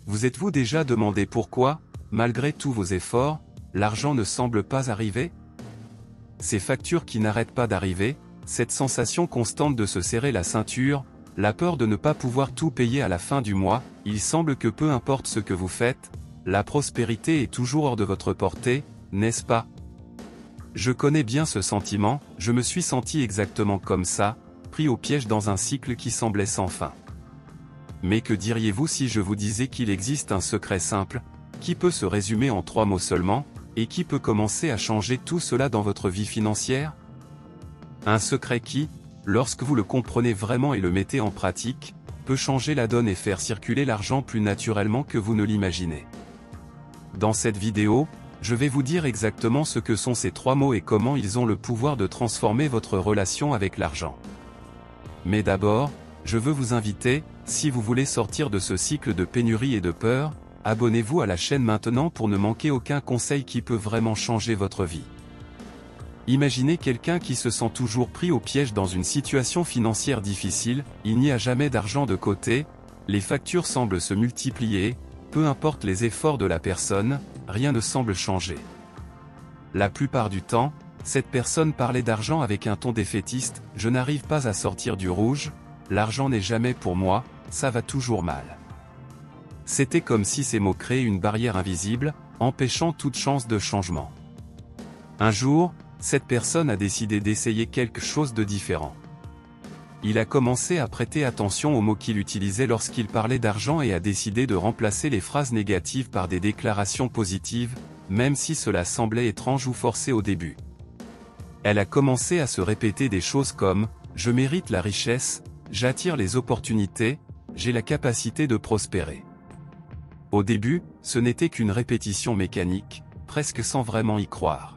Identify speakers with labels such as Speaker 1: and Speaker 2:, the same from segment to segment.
Speaker 1: Vous êtes-vous déjà demandé pourquoi, malgré tous vos efforts, l'argent ne semble pas arriver? Ces factures qui n'arrêtent pas d'arriver, cette sensation constante de se serrer la ceinture, la peur de ne pas pouvoir tout payer à la fin du mois, il semble que peu importe ce que vous faites, la prospérité est toujours hors de votre portée, n'est-ce pas? Je connais bien ce sentiment, je me suis senti exactement comme ça, pris au piège dans un cycle qui semblait sans fin. Mais que diriez-vous si je vous disais qu'il existe un secret simple, qui peut se résumer en 3 mots seulement, et qui peut commencer à changer tout cela dans votre vie financière? Un secret qui, lorsque vous le comprenez vraiment et le mettez en pratique, peut changer la donne et faire circuler l'argent plus naturellement que vous ne l'imaginez. Dans cette vidéo, je vais vous dire exactement ce que sont ces 3 mots et comment ils ont le pouvoir de transformer votre relation avec l'argent. Mais d'abord, je veux vous inviter, si vous voulez sortir de ce cycle de pénurie et de peur, abonnez-vous à la chaîne maintenant pour ne manquer aucun conseil qui peut vraiment changer votre vie. Imaginez quelqu'un qui se sent toujours pris au piège dans une situation financière difficile, il n'y a jamais d'argent de côté, les factures semblent se multiplier, peu importe les efforts de la personne, rien ne semble changer. La plupart du temps, cette personne parlait d'argent avec un ton défaitiste, « Je n'arrive pas à sortir du rouge, l'argent n'est jamais pour moi, ça va toujours mal. » C'était comme si ces mots créaient une barrière invisible, empêchant toute chance de changement. Un jour, cette personne a décidé d'essayer quelque chose de différent. Il a commencé à prêter attention aux mots qu'il utilisait lorsqu'il parlait d'argent et a décidé de remplacer les phrases négatives par des déclarations positives, même si cela semblait étrange ou forcé au début. Elle a commencé à se répéter des choses comme « Je mérite la richesse, j'attire les opportunités, j'ai la capacité de prospérer ». Au début, ce n'était qu'une répétition mécanique, presque sans vraiment y croire.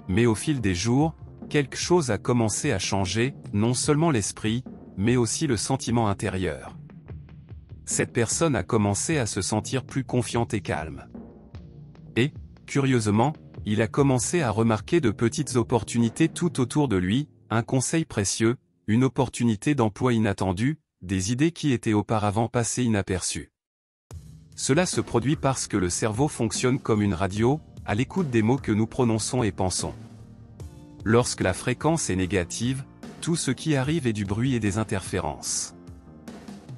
Speaker 1: Mais au fil des jours, quelque chose a commencé à changer, non seulement l'esprit, mais aussi le sentiment intérieur. Cette personne a commencé à se sentir plus confiante et calme. Et, curieusement, il a commencé à remarquer de petites opportunités tout autour de lui, un conseil précieux, une opportunité d'emploi inattendue, des idées qui étaient auparavant passées inaperçues. Cela se produit parce que le cerveau fonctionne comme une radio, à l'écoute des mots que nous prononçons et pensons. Lorsque la fréquence est négative, tout ce qui arrive est du bruit et des interférences.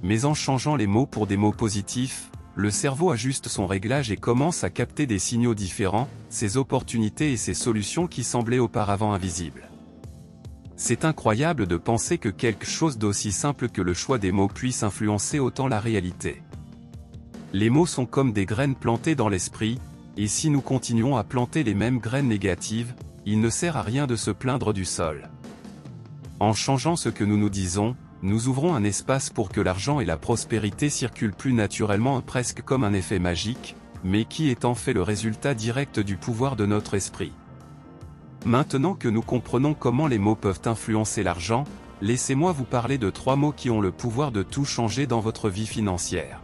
Speaker 1: Mais en changeant les mots pour des mots positifs, le cerveau ajuste son réglage et commence à capter des signaux différents, ces opportunités et ces solutions qui semblaient auparavant invisibles. C'est incroyable de penser que quelque chose d'aussi simple que le choix des mots puisse influencer autant la réalité. Les mots sont comme des graines plantées dans l'esprit, et si nous continuons à planter les mêmes graines négatives, il ne sert à rien de se plaindre du sol. En changeant ce que nous nous disons, nous ouvrons un espace pour que l'argent et la prospérité circulent plus naturellement, presque comme un effet magique, mais qui est en fait le résultat direct du pouvoir de notre esprit. Maintenant que nous comprenons comment les mots peuvent influencer l'argent, laissez-moi vous parler de 3 mots qui ont le pouvoir de tout changer dans votre vie financière.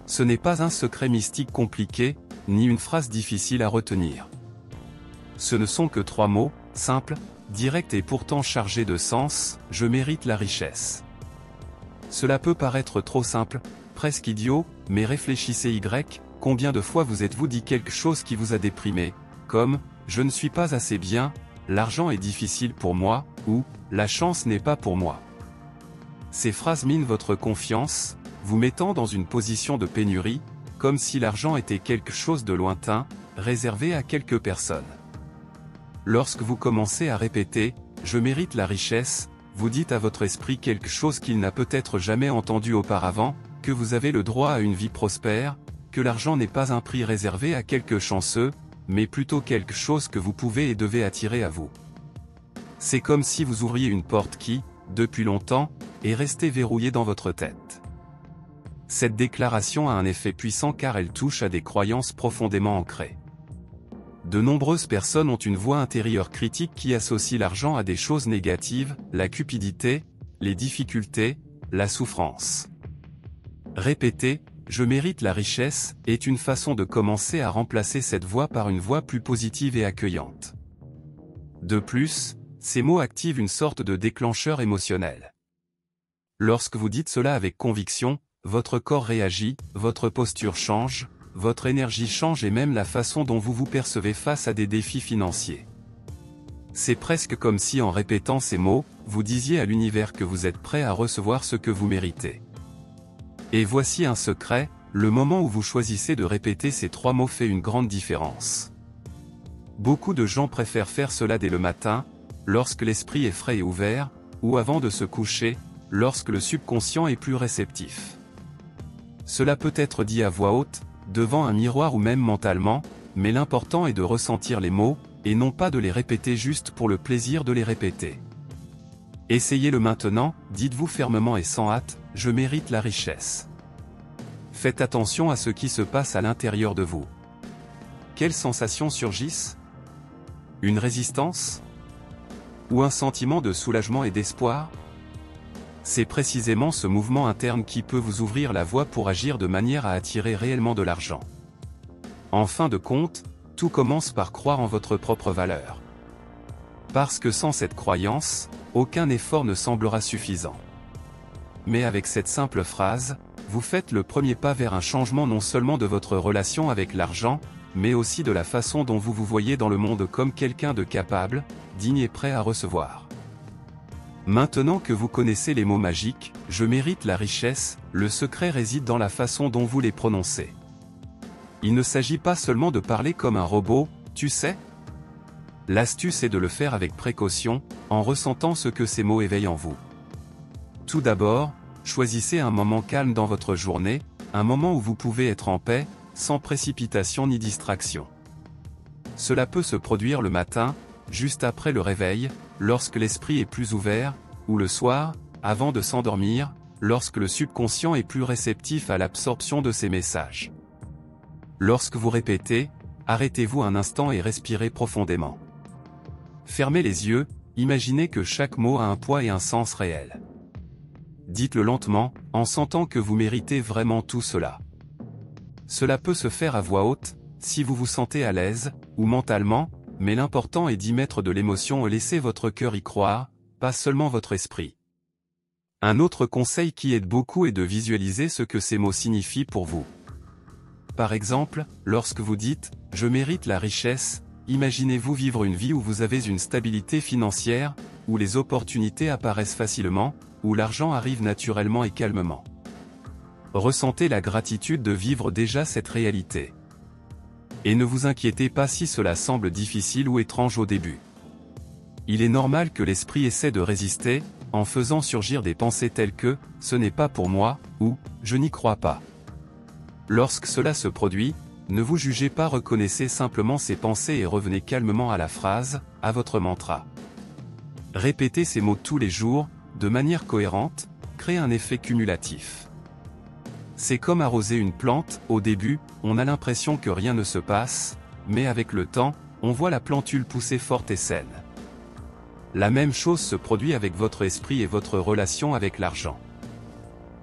Speaker 1: Ce n'est pas un secret mystique compliqué, ni une phrase difficile à retenir. Ce ne sont que 3 mots, simples, directs et pourtant chargés de sens, « Je mérite la richesse ». Cela peut paraître trop simple, presque idiot, mais réfléchissez combien de fois vous êtes-vous dit quelque chose qui vous a déprimé, comme « Je ne suis pas assez bien, l'argent est difficile pour moi » ou « La chance n'est pas pour moi ». Ces phrases minent votre confiance, vous mettant dans une position de pénurie, comme si l'argent était quelque chose de lointain, réservé à quelques personnes. Lorsque vous commencez à répéter « Je mérite la richesse », vous dites à votre esprit quelque chose qu'il n'a peut-être jamais entendu auparavant, que vous avez le droit à une vie prospère, que l'argent n'est pas un prix réservé à quelques chanceux, mais plutôt quelque chose que vous pouvez et devez attirer à vous. C'est comme si vous ouvriez une porte qui, depuis longtemps, est restée verrouillée dans votre tête. Cette déclaration a un effet puissant car elle touche à des croyances profondément ancrées. De nombreuses personnes ont une voix intérieure critique qui associe l'argent à des choses négatives, la cupidité, les difficultés, la souffrance. Répéter « Je mérite la richesse » est une façon de commencer à remplacer cette voix par une voix plus positive et accueillante. De plus, ces mots activent une sorte de déclencheur émotionnel. Lorsque vous dites cela avec conviction, votre corps réagit, votre posture change, votre énergie change et même la façon dont vous vous percevez face à des défis financiers. C'est presque comme si en répétant ces mots, vous disiez à l'univers que vous êtes prêt à recevoir ce que vous méritez. Et voici un secret, le moment où vous choisissez de répéter ces 3 mots fait une grande différence. Beaucoup de gens préfèrent faire cela dès le matin, lorsque l'esprit est frais et ouvert, ou avant de se coucher, lorsque le subconscient est plus réceptif. Cela peut être dit à voix haute, devant un miroir ou même mentalement, mais l'important est de ressentir les mots, et non pas de les répéter juste pour le plaisir de les répéter. Essayez-le maintenant, dites-vous fermement et sans hâte, je mérite la richesse. Faites attention à ce qui se passe à l'intérieur de vous. Quelles sensations surgissent? Une résistance? Ou un sentiment de soulagement et d'espoir? C'est précisément ce mouvement interne qui peut vous ouvrir la voie pour agir de manière à attirer réellement de l'argent. En fin de compte, tout commence par croire en votre propre valeur. Parce que sans cette croyance, aucun effort ne semblera suffisant. Mais avec cette simple phrase, vous faites le premier pas vers un changement non seulement de votre relation avec l'argent, mais aussi de la façon dont vous vous voyez dans le monde comme quelqu'un de capable, digne et prêt à recevoir. Maintenant que vous connaissez les mots magiques, je mérite la richesse, le secret réside dans la façon dont vous les prononcez. Il ne s'agit pas seulement de parler comme un robot, tu sais? L'astuce est de le faire avec précaution, en ressentant ce que ces mots éveillent en vous. Tout d'abord, choisissez un moment calme dans votre journée, un moment où vous pouvez être en paix, sans précipitation ni distraction. Cela peut se produire le matin, juste après le réveil, lorsque l'esprit est plus ouvert, ou le soir, avant de s'endormir, lorsque le subconscient est plus réceptif à l'absorption de ces messages. Lorsque vous répétez, arrêtez-vous un instant et respirez profondément. Fermez les yeux, imaginez que chaque mot a un poids et un sens réel. Dites-le lentement, en sentant que vous méritez vraiment tout cela. Cela peut se faire à voix haute, si vous vous sentez à l'aise, ou mentalement, mais l'important est d'y mettre de l'émotion et laisser votre cœur y croire, pas seulement votre esprit. Un autre conseil qui aide beaucoup est de visualiser ce que ces mots signifient pour vous. Par exemple, lorsque vous dites « je mérite la richesse », imaginez-vous vivre une vie où vous avez une stabilité financière, où les opportunités apparaissent facilement, où l'argent arrive naturellement et calmement. Ressentez la gratitude de vivre déjà cette réalité. Et ne vous inquiétez pas si cela semble difficile ou étrange au début. Il est normal que l'esprit essaie de résister, en faisant surgir des pensées telles que « ce n'est pas pour moi » ou « je n'y crois pas ». Lorsque cela se produit, ne vous jugez pas, reconnaissez simplement ces pensées et revenez calmement à la phrase, à votre mantra. Répétez ces mots tous les jours, de manière cohérente, crée un effet cumulatif. C'est comme arroser une plante, au début, on a l'impression que rien ne se passe, mais avec le temps, on voit la plantule pousser forte et saine. La même chose se produit avec votre esprit et votre relation avec l'argent.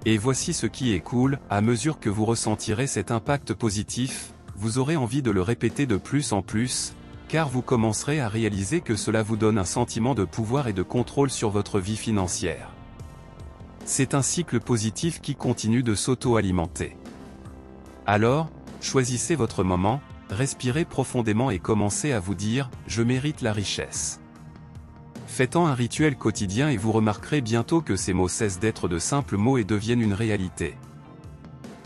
Speaker 1: Et voici ce qui est cool, à mesure que vous ressentirez cet impact positif, vous aurez envie de le répéter de plus en plus, car vous commencerez à réaliser que cela vous donne un sentiment de pouvoir et de contrôle sur votre vie financière. C'est un cycle positif qui continue de s'auto-alimenter. Alors, choisissez votre moment, respirez profondément et commencez à vous dire « je mérite la richesse ». Faites-en un rituel quotidien et vous remarquerez bientôt que ces mots cessent d'être de simples mots et deviennent une réalité.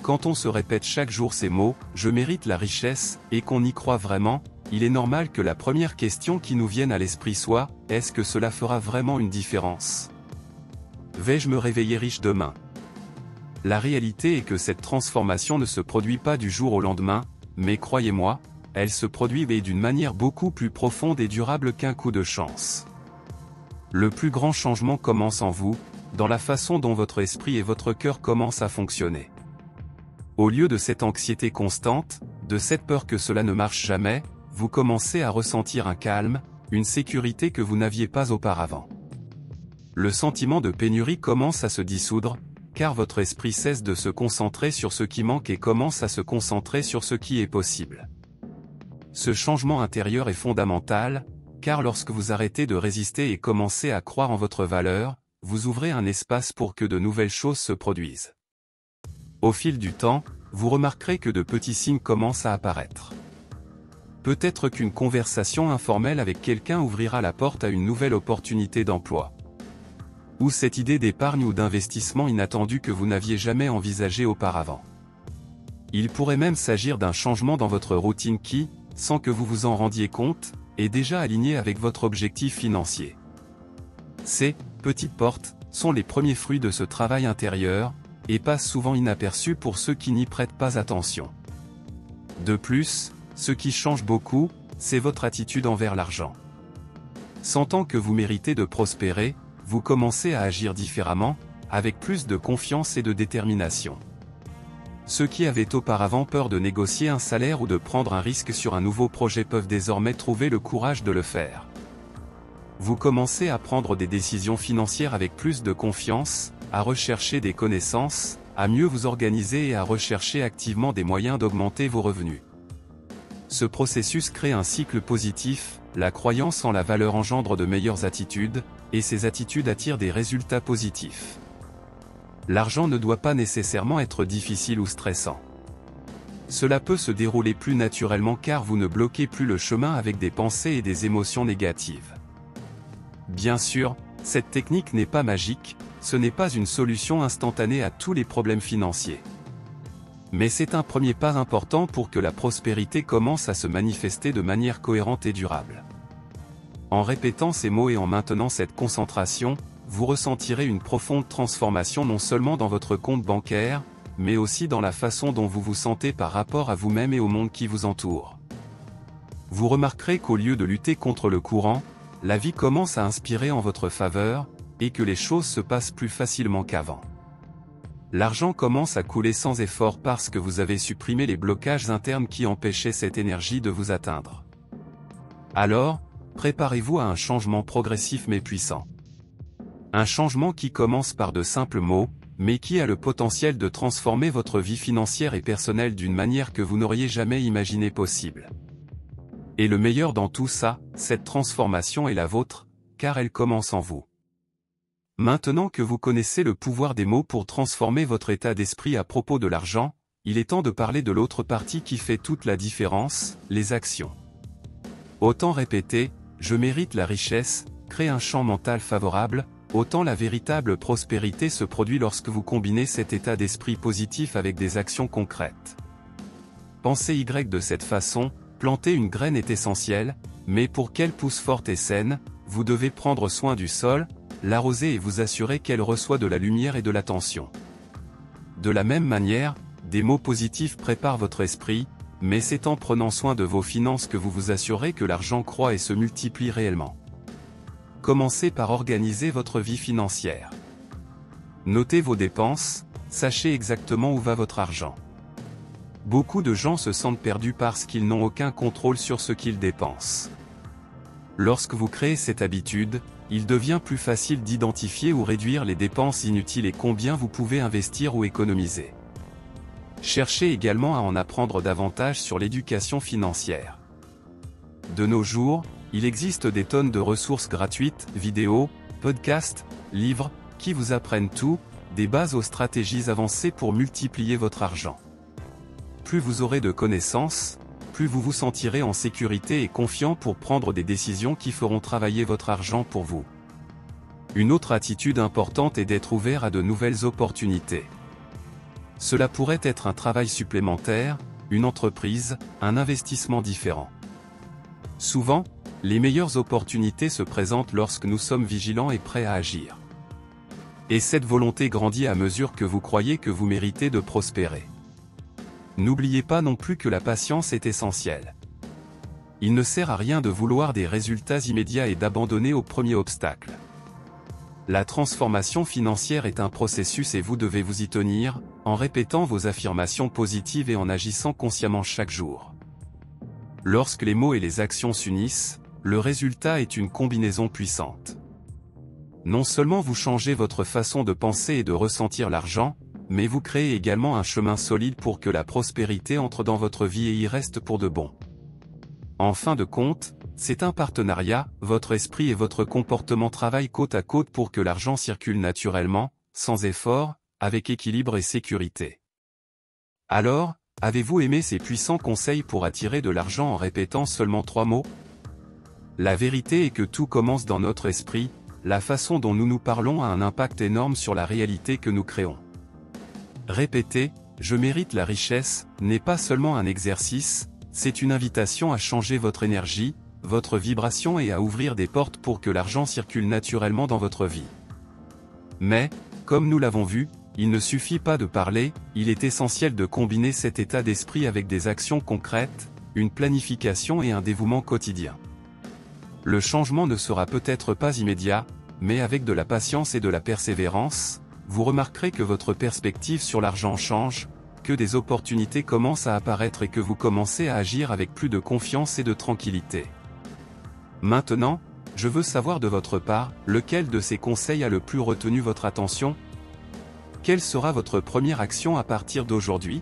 Speaker 1: Quand on se répète chaque jour ces mots « je mérite la richesse » et qu'on y croit vraiment, il est normal que la première question qui nous vienne à l'esprit soit « est-ce que cela fera vraiment une différence ? Vais-je me réveiller riche demain ?» La réalité est que cette transformation ne se produit pas du jour au lendemain, mais croyez-moi, elle se produit d'une manière beaucoup plus profonde et durable qu'un coup de chance. Le plus grand changement commence en vous, dans la façon dont votre esprit et votre cœur commencent à fonctionner. Au lieu de cette anxiété constante, de cette peur que cela ne marche jamais, vous commencez à ressentir un calme, une sécurité que vous n'aviez pas auparavant. Le sentiment de pénurie commence à se dissoudre, car votre esprit cesse de se concentrer sur ce qui manque et commence à se concentrer sur ce qui est possible. Ce changement intérieur est fondamental, car lorsque vous arrêtez de résister et commencez à croire en votre valeur, vous ouvrez un espace pour que de nouvelles choses se produisent. Au fil du temps, vous remarquerez que de petits signes commencent à apparaître. Peut-être qu'une conversation informelle avec quelqu'un ouvrira la porte à une nouvelle opportunité d'emploi. Ou cette idée d'épargne ou d'investissement inattendu que vous n'aviez jamais envisagé auparavant. Il pourrait même s'agir d'un changement dans votre routine qui, sans que vous vous en rendiez compte, est déjà aligné avec votre objectif financier. Ces petites portes sont les premiers fruits de ce travail intérieur, et passent souvent inaperçus pour ceux qui n'y prêtent pas attention. De plus, ce qui change beaucoup, c'est votre attitude envers l'argent. Sentant que vous méritez de prospérer, vous commencez à agir différemment, avec plus de confiance et de détermination. Ceux qui avaient auparavant peur de négocier un salaire ou de prendre un risque sur un nouveau projet peuvent désormais trouver le courage de le faire. Vous commencez à prendre des décisions financières avec plus de confiance, à rechercher des connaissances, à mieux vous organiser et à rechercher activement des moyens d'augmenter vos revenus. Ce processus crée un cycle positif, la croyance en la valeur engendre de meilleures attitudes, et ces attitudes attirent des résultats positifs. L'argent ne doit pas nécessairement être difficile ou stressant. Cela peut se dérouler plus naturellement car vous ne bloquez plus le chemin avec des pensées et des émotions négatives. Bien sûr, cette technique n'est pas magique, ce n'est pas une solution instantanée à tous les problèmes financiers. Mais c'est un premier pas important pour que la prospérité commence à se manifester de manière cohérente et durable. En répétant ces mots et en maintenant cette concentration, vous ressentirez une profonde transformation non seulement dans votre compte bancaire, mais aussi dans la façon dont vous vous sentez par rapport à vous-même et au monde qui vous entoure. Vous remarquerez qu'au lieu de lutter contre le courant, la vie commence à inspirer en votre faveur, et que les choses se passent plus facilement qu'avant. L'argent commence à couler sans effort parce que vous avez supprimé les blocages internes qui empêchaient cette énergie de vous atteindre. Alors, préparez-vous à un changement progressif mais puissant. Un changement qui commence par de simples mots, mais qui a le potentiel de transformer votre vie financière et personnelle d'une manière que vous n'auriez jamais imaginé possible. Et le meilleur dans tout ça, cette transformation est la vôtre, car elle commence en vous. Maintenant que vous connaissez le pouvoir des mots pour transformer votre état d'esprit à propos de l'argent, il est temps de parler de l'autre partie qui fait toute la différence, les actions. Autant répéter « je mérite la richesse » crée un champ mental favorable, autant la véritable prospérité se produit lorsque vous combinez cet état d'esprit positif avec des actions concrètes. Pensez de cette façon, planter une graine est essentiel, mais pour qu'elle pousse forte et saine, vous devez prendre soin du sol, l'arroser et vous assurer qu'elle reçoit de la lumière et de l'attention. De la même manière, des mots positifs préparent votre esprit, mais c'est en prenant soin de vos finances que vous vous assurez que l'argent croît et se multiplie réellement. Commencez par organiser votre vie financière. Notez vos dépenses, sachez exactement où va votre argent. Beaucoup de gens se sentent perdus parce qu'ils n'ont aucun contrôle sur ce qu'ils dépensent. Lorsque vous créez cette habitude, il devient plus facile d'identifier ou réduire les dépenses inutiles et combien vous pouvez investir ou économiser. Cherchez également à en apprendre davantage sur l'éducation financière. De nos jours, il existe des tonnes de ressources gratuites, vidéos, podcasts, livres, qui vous apprennent tout, des bases aux stratégies avancées pour multiplier votre argent. Plus vous aurez de connaissances, plus vous vous sentirez en sécurité et confiant pour prendre des décisions qui feront travailler votre argent pour vous. Une autre attitude importante est d'être ouvert à de nouvelles opportunités. Cela pourrait être un travail supplémentaire, une entreprise, un investissement différent. Souvent, les meilleures opportunités se présentent lorsque nous sommes vigilants et prêts à agir. Et cette volonté grandit à mesure que vous croyez que vous méritez de prospérer. N'oubliez pas non plus que la patience est essentielle. Il ne sert à rien de vouloir des résultats immédiats et d'abandonner au premier obstacle. La transformation financière est un processus et vous devez vous y tenir, en répétant vos affirmations positives et en agissant consciemment chaque jour. Lorsque les mots et les actions s'unissent, le résultat est une combinaison puissante. Non seulement vous changez votre façon de penser et de ressentir l'argent, mais vous créez également un chemin solide pour que la prospérité entre dans votre vie et y reste pour de bon. En fin de compte, c'est un partenariat, votre esprit et votre comportement travaillent côte à côte pour que l'argent circule naturellement, sans effort, avec équilibre et sécurité. Alors, avez-vous aimé ces puissants conseils pour attirer de l'argent en répétant seulement 3 mots? La vérité est que tout commence dans notre esprit, la façon dont nous nous parlons a un impact énorme sur la réalité que nous créons. Répétez, je mérite la richesse, n'est pas seulement un exercice, c'est une invitation à changer votre énergie, votre vibration et à ouvrir des portes pour que l'argent circule naturellement dans votre vie. Mais, comme nous l'avons vu, il ne suffit pas de parler, il est essentiel de combiner cet état d'esprit avec des actions concrètes, une planification et un dévouement quotidien. Le changement ne sera peut-être pas immédiat, mais avec de la patience et de la persévérance, vous remarquerez que votre perspective sur l'argent change, que des opportunités commencent à apparaître et que vous commencez à agir avec plus de confiance et de tranquillité. Maintenant, je veux savoir de votre part, lequel de ces conseils a le plus retenu votre attention? Quelle sera votre première action à partir d'aujourd'hui?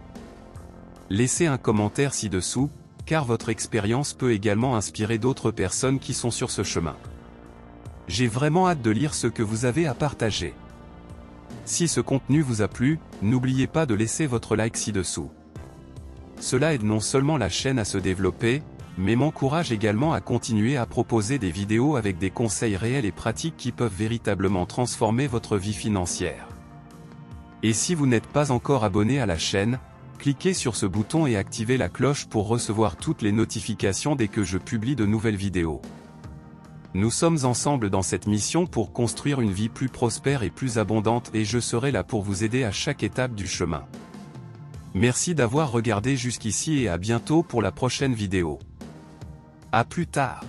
Speaker 1: Laissez un commentaire ci-dessous, car votre expérience peut également inspirer d'autres personnes qui sont sur ce chemin. J'ai vraiment hâte de lire ce que vous avez à partager. Si ce contenu vous a plu, n'oubliez pas de laisser votre like ci-dessous. Cela aide non seulement la chaîne à se développer, mais m'encourage également à continuer à proposer des vidéos avec des conseils réels et pratiques qui peuvent véritablement transformer votre vie financière. Et si vous n'êtes pas encore abonné à la chaîne, cliquez sur ce bouton et activez la cloche pour recevoir toutes les notifications dès que je publie de nouvelles vidéos. Nous sommes ensemble dans cette mission pour construire une vie plus prospère et plus abondante et je serai là pour vous aider à chaque étape du chemin. Merci d'avoir regardé jusqu'ici et à bientôt pour la prochaine vidéo. À plus tard.